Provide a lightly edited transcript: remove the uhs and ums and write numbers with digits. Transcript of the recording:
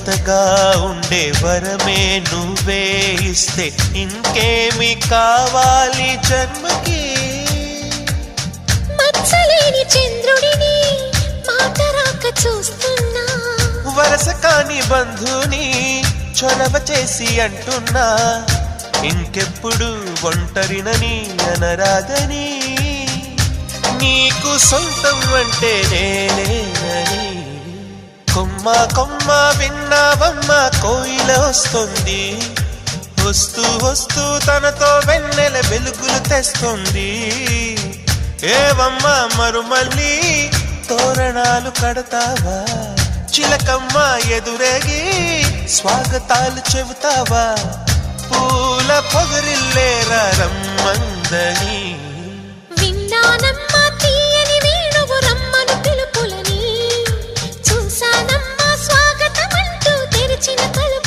జతగా ఉండే వరమే నువ్వే ఇస్తే ఇంకేమి కావాలి జన్మకి. మచ్చలేని చంద్రుడిని మాట రాక చూస్తున్నా, వరస కాని బంధుని చొరవ చేసి అంటున్నా, ఇంకెప్పుడు ఒంటరినని అనరాదని, నీకు సొంతం అంటే నేనేనని. కొమ్మ కొమ్మ విన్నావమ్మ కోయిల వస్తుంది, వస్తూ వస్తూ తనతో వెన్నెల వెలుగులు తెస్తుంది. ఏవమ్మ మరుమల్లి తోరణాలు కడతావా, చిలకమ్మ ఎదురేగి స్వాగతాలు చెబుతావా, పూల పొగరిల్లేరా రమ్మందని.